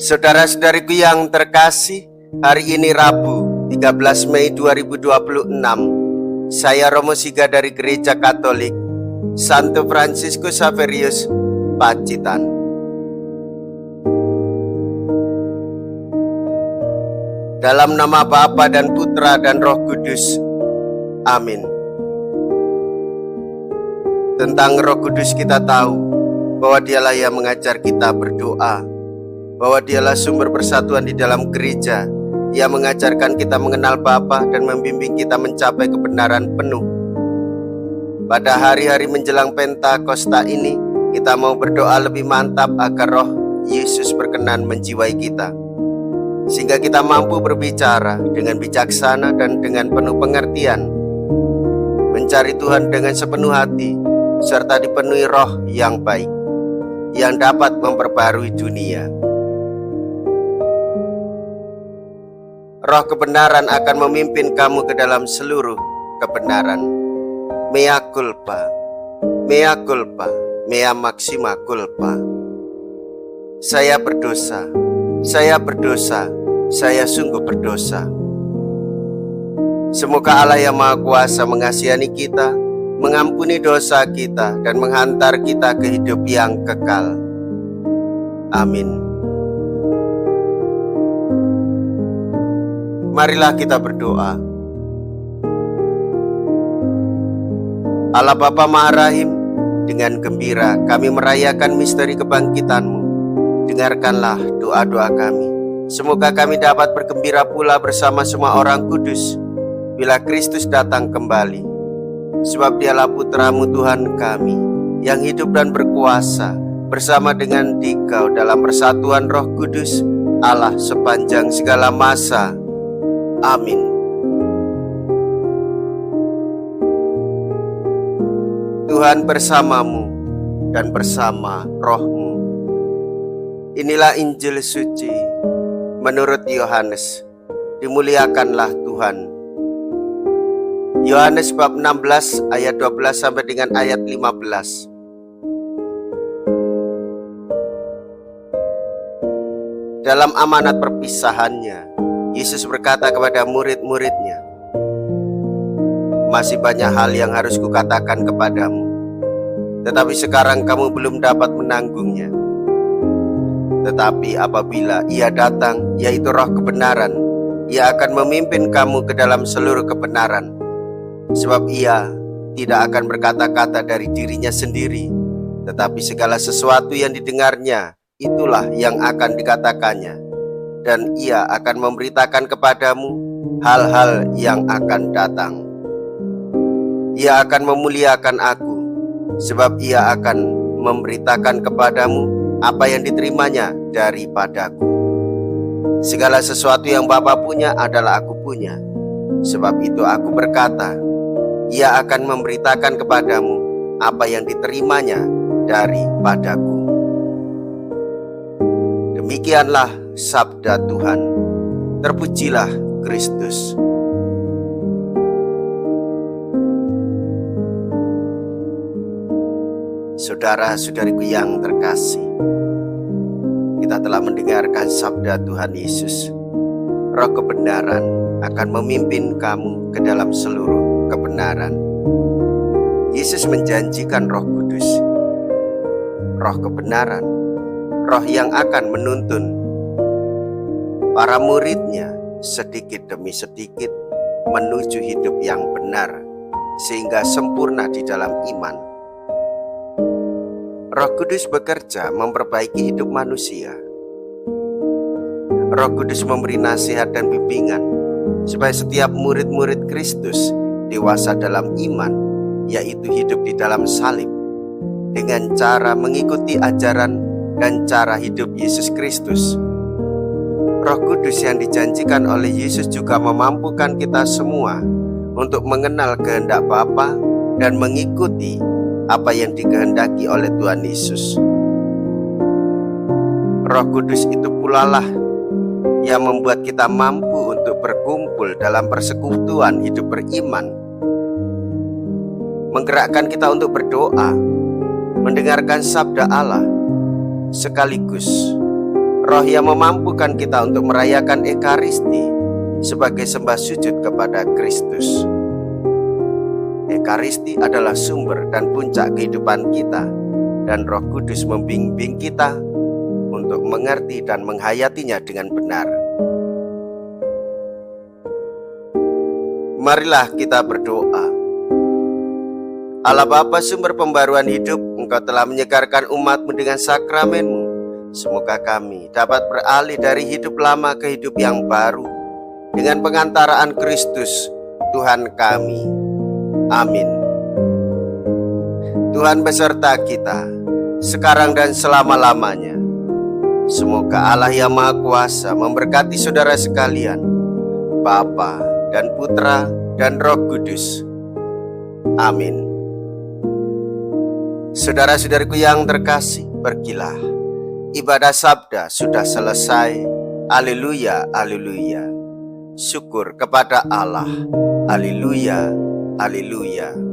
Saudara-saudariku yang terkasih, hari ini Rabu 13 Mei 2026. Saya Romo Siga dari Gereja Katolik Santo Fransiskus Xaverius, Pacitan. Dalam nama Bapa dan Putra dan Roh Kudus. Amin. Tentang Roh Kudus kita tahu bahwa Dialah yang mengajar kita berdoa, bahwa Dialah sumber persatuan di dalam gereja. Ia mengajarkan kita mengenal Bapa dan membimbing kita mencapai kebenaran penuh. Pada hari-hari menjelang Pentakosta ini, kita mau berdoa lebih mantap agar Roh Yesus berkenan menjiwai kita, sehingga kita mampu berbicara dengan bijaksana dan dengan penuh pengertian, mencari Tuhan dengan sepenuh hati, serta dipenuhi roh yang baik, yang dapat memperbarui dunia. Roh kebenaran akan memimpin kamu ke dalam seluruh kebenaran. Mea culpa, mea culpa, mea maxima culpa. Saya berdosa, saya berdosa, saya sungguh berdosa. Semoga Allah yang Maha Kuasa mengasihani kita, mengampuni dosa kita, dan menghantar kita ke hidup yang kekal. Amin. Marilah kita berdoa. Allah Bapa Maha Rahim, dengan gembira kami merayakan misteri kebangkitan-Mu. Dengarkanlah doa-doa kami. Semoga kami dapat bergembira pula bersama semua orang kudus bila Kristus datang kembali. Sebab Dialah Putra-Mu Tuhan kami, yang hidup dan berkuasa bersama dengan Dikau dalam persatuan Roh Kudus, Allah sepanjang segala masa. Amin. Tuhan bersamamu dan bersama rohmu. Inilah Injil suci menurut Yohanes. Dimuliakanlah Tuhan. Yohanes bab 16 ayat 12 sampai dengan ayat 15. Dalam amanat perpisahannya, Yesus berkata kepada murid-muridnya, "Masih banyak hal yang harus kukatakan kepadamu, tetapi sekarang kamu belum dapat menanggungnya. Tetapi apabila Ia datang, yaitu Roh kebenaran, Ia akan memimpin kamu ke dalam seluruh kebenaran. Sebab Ia tidak akan berkata-kata dari dirinya sendiri, tetapi segala sesuatu yang didengarnya, itulah yang akan dikatakannya. Dan Ia akan memberitakan kepadamu hal-hal yang akan datang. Ia akan memuliakan Aku, sebab Ia akan memberitakan kepadamu apa yang diterimanya daripadaku. Segala sesuatu yang Bapa punya adalah Aku punya. Sebab itu Aku berkata, Ia akan memberitakan kepadamu apa yang diterimanya daripadaku." Demikianlah sabda Tuhan. Terpujilah Kristus. Saudara-saudariku yang terkasih, kita telah mendengarkan sabda Tuhan Yesus. Roh kebenaran akan memimpin kamu ke dalam seluruh kebenaran. Yesus menjanjikan Roh Kudus, Roh kebenaran, Roh yang akan menuntun para muridnya sedikit demi sedikit menuju hidup yang benar, sehingga sempurna di dalam iman. Roh Kudus bekerja memperbaiki hidup manusia. Roh Kudus memberi nasihat dan bimbingan supaya setiap murid-murid Kristus dewasa dalam iman, yaitu hidup di dalam salib, dengan cara mengikuti ajaran dan cara hidup Yesus Kristus. Roh Kudus yang dijanjikan oleh Yesus juga memampukan kita semua untuk mengenal kehendak Bapa dan mengikuti apa yang dikehendaki oleh Tuhan Yesus. Roh Kudus itu pula lah yang membuat kita mampu untuk berkumpul dalam persekutuan hidup beriman, menggerakkan kita untuk berdoa, mendengarkan sabda Allah, sekaligus Roh yang memampukan kita untuk merayakan Ekaristi sebagai sembah sujud kepada Kristus. Ekaristi adalah sumber dan puncak kehidupan kita, dan Roh Kudus membimbing kita untuk mengerti dan menghayatinya dengan benar. Marilah kita berdoa. Allah Bapa, sumber pembaruan hidup, Engkau telah menyegarkan umat-Mu dengan sakramen-Mu. Semoga kami dapat beralih dari hidup lama ke hidup yang baru dengan pengantaraan Kristus Tuhan kami. Amin. Tuhan beserta kita sekarang dan selama-lamanya. Semoga Allah yang Maha Kuasa memberkati saudara sekalian, Bapa dan Putra dan Roh Kudus. Amin. Saudara-saudariku yang terkasih, pergilah. Ibadah sabda sudah selesai. Haleluya, haleluya. Syukur kepada Allah. Haleluya, haleluya.